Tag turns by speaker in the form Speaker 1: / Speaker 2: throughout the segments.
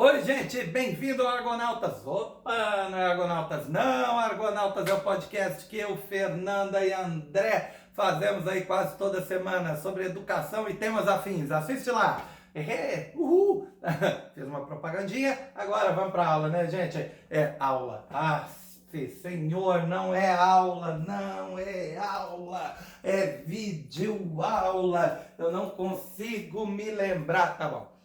Speaker 1: Oi, gente, bem-vindo ao Argonautas. Opa, não é Argonautas não, Argonautas é o podcast que eu, Fernanda e André fazemos aí quase toda semana sobre educação e temas afins. Assiste lá. Uhul. Fiz uma propagandinha, agora vamos para aula, né, gente? É aula. Ah, senhor, não é aula, não é aula, é vídeo aula. Eu não consigo me lembrar, tá bom.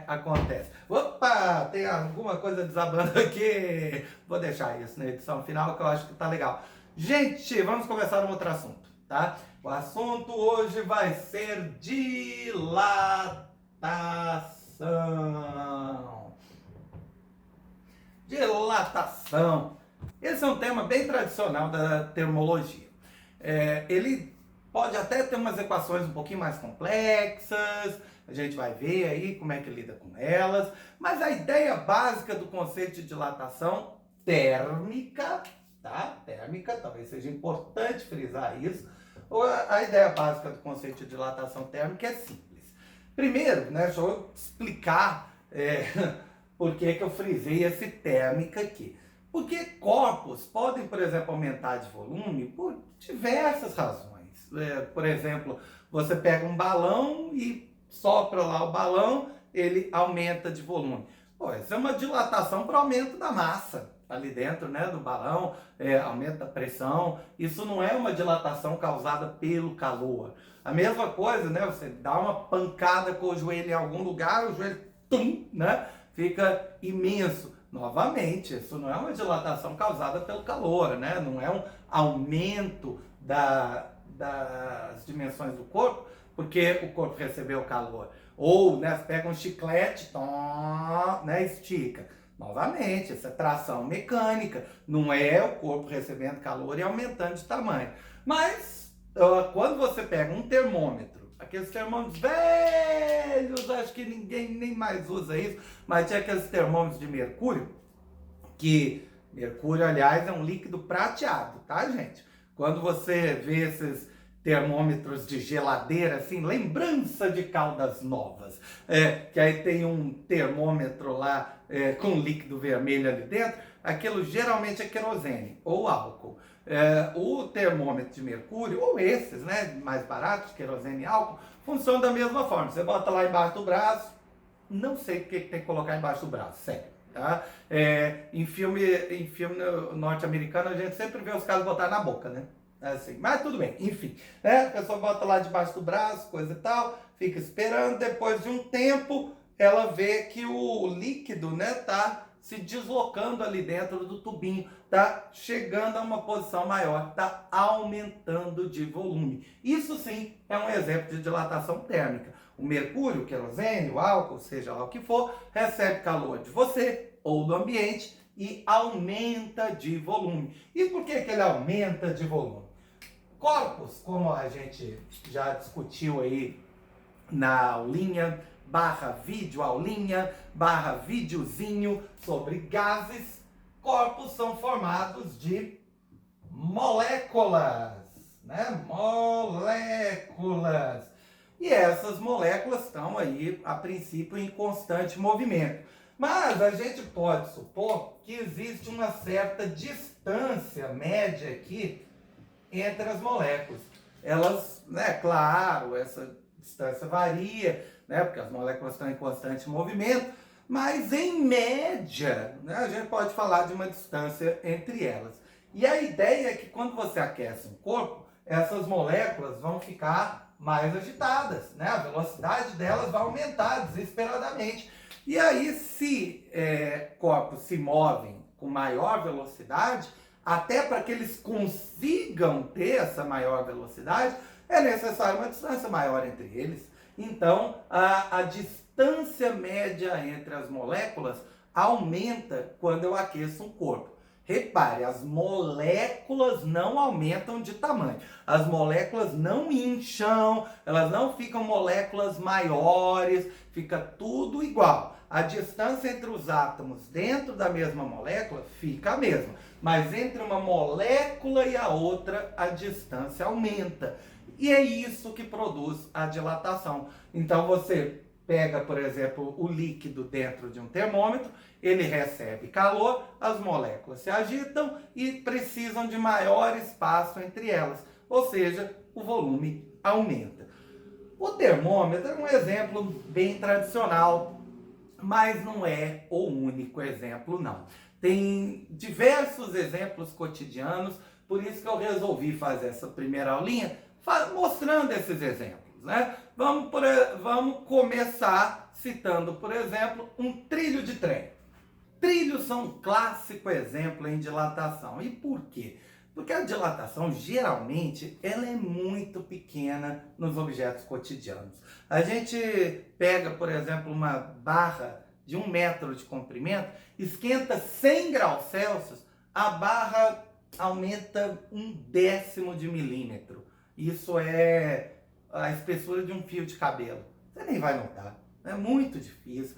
Speaker 1: Acontece. Opa, tem alguma coisa desabando aqui. Vou deixar isso na edição final que eu acho que tá legal. Gente, vamos começar um outro assunto, tá? O assunto hoje vai ser dilatação. Dilatação. Esse é um tema bem tradicional da termologia. Ele pode até ter umas equações um pouquinho mais complexas, a gente vai ver aí como é que lida com elas, mas a ideia básica do conceito de dilatação térmica, tá? Térmica, talvez seja importante frisar isso. A ideia básica do conceito de dilatação térmica é simples. Primeiro, né, deixa eu explicar por que eu frisei esse térmica aqui. Porque corpos podem, por exemplo, aumentar de volume por diversas razões. Por exemplo, você pega um balão e sopra lá o balão, ele aumenta de volume. Isso é uma dilatação para aumento da massa ali dentro, né, do balão, aumenta a pressão. Isso não é uma dilatação causada pelo calor. A mesma coisa, né, você dá uma pancada com o joelho em algum lugar, o joelho né, fica imenso. Novamente, isso não é uma dilatação causada pelo calor, né? Não é um aumento das dimensões do corpo, porque o corpo recebeu calor. Ou, né, você pega um chiclete, né, estica. Novamente, essa é tração mecânica. Não é o corpo recebendo calor e aumentando de tamanho. Mas, quando você pega um termômetro, aqueles termômetros velhos, acho que ninguém nem mais usa isso, mas tinha aqueles termômetros de mercúrio, que mercúrio, aliás, é um líquido prateado, tá, gente? Quando você vê esses termômetros de geladeira, assim, lembrança de Caldas Novas, que aí tem um termômetro lá com líquido vermelho ali dentro, aquilo geralmente é querosene ou álcool. O termômetro de mercúrio, ou esses, né, mais baratos, querosene e álcool, funcionam da mesma forma. Você bota lá embaixo do braço, não sei o que tem que colocar embaixo do braço, sério. Tá? Em filme norte-americano, a gente sempre vê os caras botar na boca, né? Assim, mas tudo bem, enfim. A pessoa bota lá debaixo do braço, coisa e tal, fica esperando. Depois de um tempo, ela vê que o líquido, né, tá se deslocando ali dentro do tubinho, tá chegando a uma posição maior, tá aumentando de volume. Isso sim é um exemplo de dilatação térmica. O mercúrio, o querosene, o álcool, seja lá o que for, recebe calor de você ou do ambiente e aumenta de volume. E por que ele aumenta de volume? Corpos, como a gente já discutiu aí na aulinha, aulinha, videozinho sobre gases, corpos são formados de moléculas, né? Moléculas. E essas moléculas estão aí, a princípio, em constante movimento. Mas a gente pode supor que existe uma certa distância média aqui entre as moléculas. Elas, né, claro, essa distância varia, né, porque as moléculas estão em constante movimento, mas em média, né, a gente pode falar de uma distância entre elas. E a ideia é que quando você aquece um corpo, essas moléculas vão ficar mais agitadas, né? A velocidade delas vai aumentar desesperadamente. E aí, se corpos se movem com maior velocidade, até para que eles consigam ter essa maior velocidade, é necessário uma distância maior entre eles. Então, a distância média entre as moléculas aumenta quando eu aqueço um corpo. Repare, as moléculas não aumentam de tamanho. As moléculas não incham, elas não ficam moléculas maiores, fica tudo igual. A distância entre os átomos dentro da mesma molécula fica a mesma. Mas entre uma molécula e a outra, a distância aumenta. E é isso que produz a dilatação. Então você pega, por exemplo, o líquido dentro de um termômetro, ele recebe calor, as moléculas se agitam e precisam de maior espaço entre elas, ou seja, o volume aumenta. O termômetro é um exemplo bem tradicional, mas não é o único exemplo, não. Tem diversos exemplos cotidianos, por isso que eu resolvi fazer essa primeira aulinha mostrando esses exemplos, né? Vamos começar citando, por exemplo, um trilho de trem. Trilhos são um clássico exemplo em dilatação. E por quê? Porque a dilatação, geralmente, ela é muito pequena nos objetos cotidianos. A gente pega, por exemplo, uma barra de 1 metro de comprimento, esquenta 100 graus Celsius, a barra aumenta 1/10 de milímetro. Isso é a espessura de um fio de cabelo. Você nem vai notar. É muito difícil,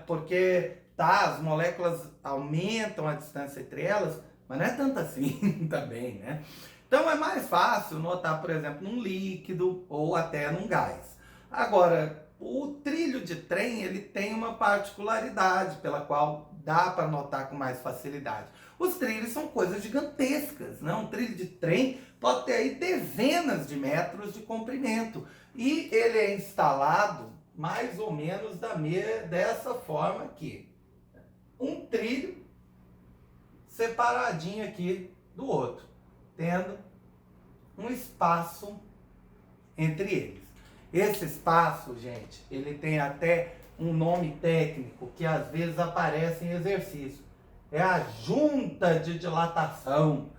Speaker 1: porque as moléculas aumentam a distância entre elas, mas não é tanto assim também, né? Então é mais fácil notar, por exemplo, num líquido ou até num gás. Agora, o trilho de trem, ele tem uma particularidade pela qual dá para notar com mais facilidade. Os trilhos são coisas gigantescas, né? Um trilho de trem pode ter aí dezenas de metros de comprimento e ele é instalado mais ou menos dessa forma aqui. Um trilho separadinho aqui do outro, tendo um espaço entre eles. Esse espaço, gente, ele tem até um nome técnico que às vezes aparece em exercício. É a junta de dilatação.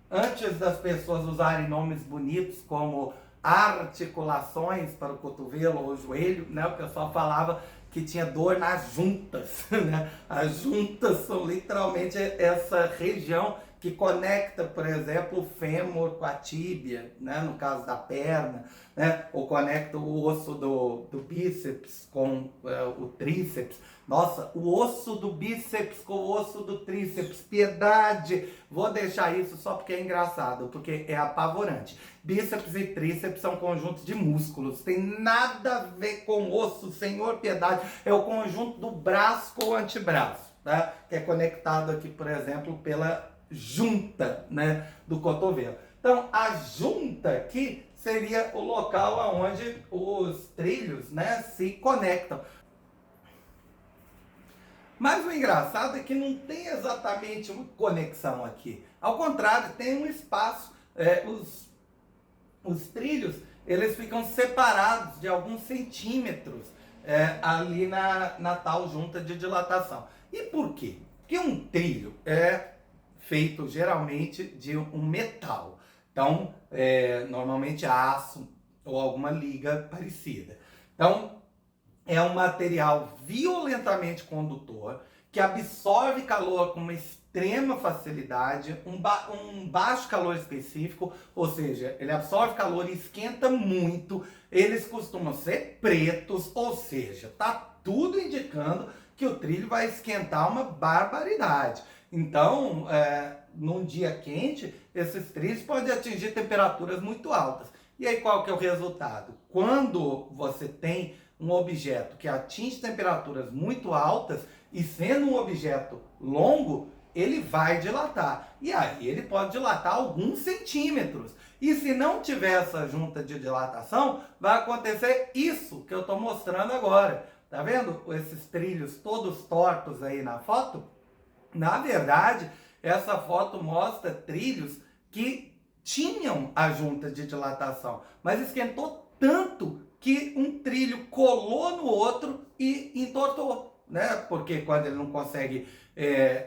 Speaker 1: Antes das pessoas usarem nomes bonitos como articulações para o cotovelo ou o joelho, né, o pessoal falava que tinha dor nas juntas, né? As juntas são literalmente essa região que conecta, por exemplo, o fêmur com a tíbia, né? No caso da perna, né? Ou conecta o osso do bíceps com o tríceps. Nossa, o osso do bíceps com o osso do tríceps, piedade! Vou deixar isso só porque é engraçado, porque é apavorante. Bíceps e tríceps são conjuntos de músculos, tem nada a ver com osso, senhor piedade, é o conjunto do braço com o antebraço, tá? Que é conectado aqui, por exemplo, pela junta, né, do cotovelo. Então, a junta aqui seria o local onde os trilhos, né, se conectam. Mas o engraçado é que não tem exatamente uma conexão aqui. Ao contrário, tem um espaço. Os trilhos, eles ficam separados de alguns centímetros ali na tal junta de dilatação. E por quê? Porque um trilho é feito geralmente de um metal. Então, normalmente aço ou alguma liga parecida. Então, é um material violentamente condutor, que absorve calor com uma extrema facilidade, um baixo calor específico, ou seja, ele absorve calor e esquenta muito. Eles costumam ser pretos, ou seja, tá tudo indicando que o trilho vai esquentar uma barbaridade. Então, num dia quente, esses trilhos podem atingir temperaturas muito altas. E aí qual que é o resultado? Quando você tem um objeto que atinge temperaturas muito altas e sendo um objeto longo, ele vai dilatar. E aí ele pode dilatar alguns centímetros. E se não tiver essa junta de dilatação, vai acontecer isso que eu estou mostrando agora. Tá vendo esses trilhos todos tortos aí na foto? Na verdade, essa foto mostra trilhos que tinham a junta de dilatação, mas esquentou tanto que um trilho colou no outro e entortou, né? Porque quando ele não consegue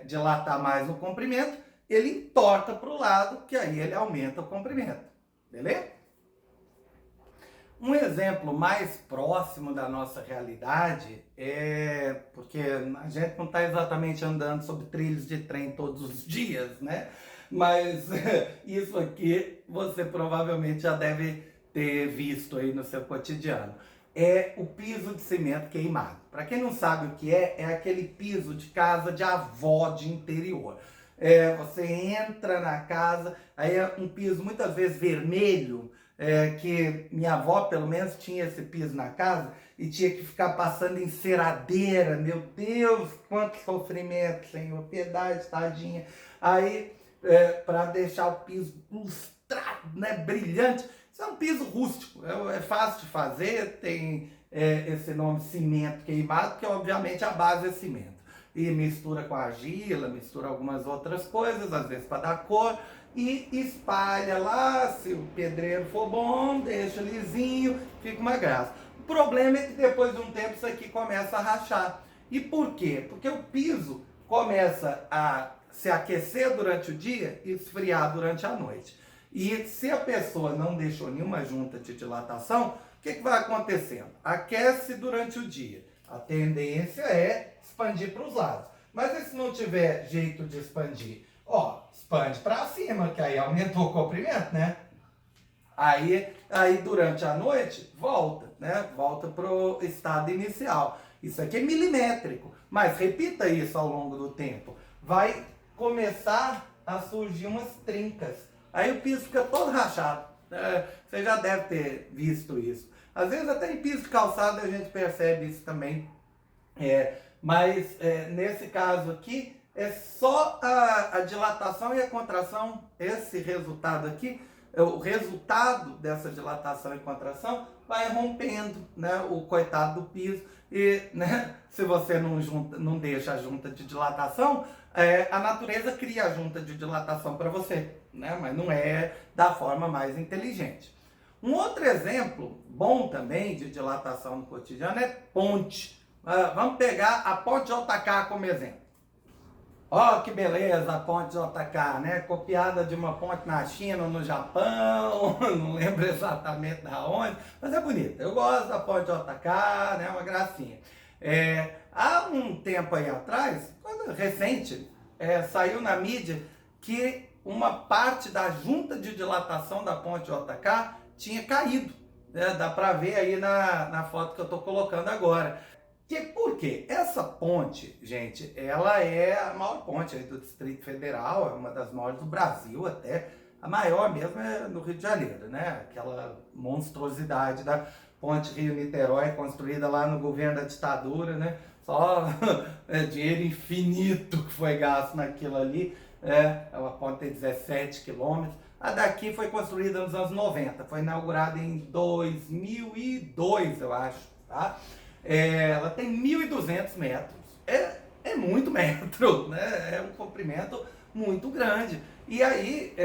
Speaker 1: dilatar mais o comprimento, ele entorta para o lado, que aí ele aumenta o comprimento, beleza? Um exemplo mais próximo da nossa realidade porque a gente não está exatamente andando sobre trilhos de trem todos os dias, né? Mas isso aqui você provavelmente já deve ter visto aí no seu cotidiano. É o piso de cimento queimado. Para quem não sabe o que é aquele piso de casa de avó de interior. Você entra na casa, aí é um piso muitas vezes vermelho, que minha avó, pelo menos, tinha esse piso na casa e tinha que ficar passando enceradeira. Meu Deus, quanto sofrimento, Senhor, piedade, tadinha. Aí, para deixar o piso lustrado, né, brilhante. Isso é um piso rústico, é fácil de fazer, tem esse nome cimento queimado, que obviamente a base é cimento. E mistura com argila, mistura algumas outras coisas, às vezes para dar cor, e espalha lá, se o pedreiro for bom, deixa lisinho, fica uma graça. O problema é que depois de um tempo isso aqui começa a rachar. E por quê? Porque o piso começa a se aquecer durante o dia e esfriar durante a noite. E se a pessoa não deixou nenhuma junta de dilatação, o que vai acontecendo? Aquece durante o dia. A tendência é expandir para os lados. Mas e se não tiver jeito de expandir? Expande para cima, que aí aumentou o comprimento, né? Aí durante a noite, volta, né? Volta para o estado inicial. Isso aqui é milimétrico, mas repita isso ao longo do tempo. Vai começar a surgir umas trincas. Aí o piso fica todo rachado. Você já deve ter visto isso. Às vezes até em piso de calçado a gente percebe isso também. Mas nesse caso aqui, é só a dilatação e a contração. Esse resultado aqui, o resultado dessa dilatação e contração vai rompendo, né, o coitado do piso. E, né, se você não deixa a junta de dilatação, a natureza cria a junta de dilatação para você, né, mas não é da forma mais inteligente. Um outro exemplo bom também de dilatação no cotidiano é ponte. Vamos pegar a ponte JK como exemplo. Ó, que beleza a ponte JK, né? Copiada de uma ponte na China ou no Japão, não lembro exatamente da onde, mas é bonita. Eu gosto da ponte JK, né? Uma gracinha. Há um tempo aí atrás, recente, saiu na mídia que uma parte da junta de dilatação da ponte JK tinha caído. Dá para ver aí na foto que eu estou colocando agora. Por quê? Essa ponte, gente, ela é a maior ponte aí do Distrito Federal, é uma das maiores do Brasil até. A maior mesmo é no Rio de Janeiro, né? Aquela monstruosidade da ponte Rio-Niterói, construída lá no governo da ditadura, né? Só dinheiro infinito que foi gasto naquilo ali. Uma ponte de 17 quilômetros. A daqui foi construída nos anos 90, foi inaugurada em 2002, eu acho, tá? Ela tem 1.200 metros, é muito metro, né? É um comprimento muito grande. E aí,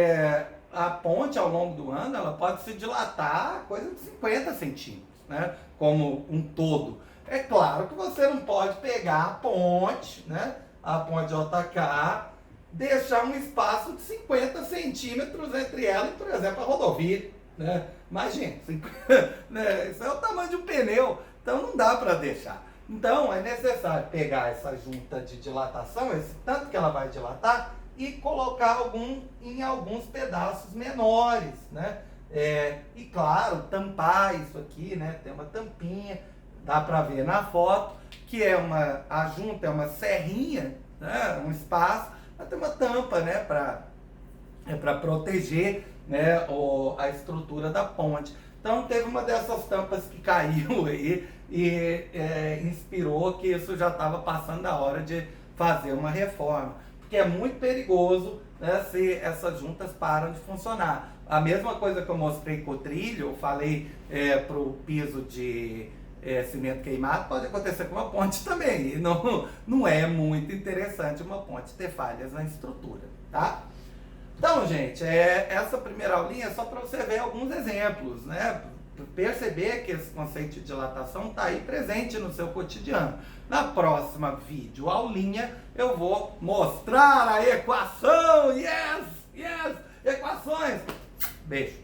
Speaker 1: a ponte ao longo do ano, ela pode se dilatar coisa de 50 centímetros, né? Como um todo. É claro que você não pode pegar a ponte, né? A ponte JK, deixar um espaço de 50 centímetros entre ela e, por exemplo, a rodovia, né? Imagina, né? Isso é o tamanho de um pneu. Então não dá para deixar. Então é necessário pegar essa junta de dilatação, esse tanto que ela vai dilatar, e colocar em alguns pedaços menores, né? E claro, tampar isso aqui, né? Tem uma tampinha, dá para ver na foto, que a junta é uma serrinha, né? Um espaço, mas tem uma tampa, né? Para proteger, né? A estrutura da ponte. Então teve uma dessas tampas que caiu aí e inspirou que isso já estava passando da hora de fazer uma reforma. Porque é muito perigoso, né, se essas juntas param de funcionar. A mesma coisa que eu mostrei com o trilho, eu falei para o piso de cimento queimado, pode acontecer com uma ponte também. E não é muito interessante uma ponte ter falhas na estrutura, tá? Então, gente, essa primeira aulinha é só para você ver alguns exemplos, né? Perceber que esse conceito de dilatação está aí presente no seu cotidiano. Na próxima vídeo aulinha, eu vou mostrar a equação. Yes! Equações! Beijo!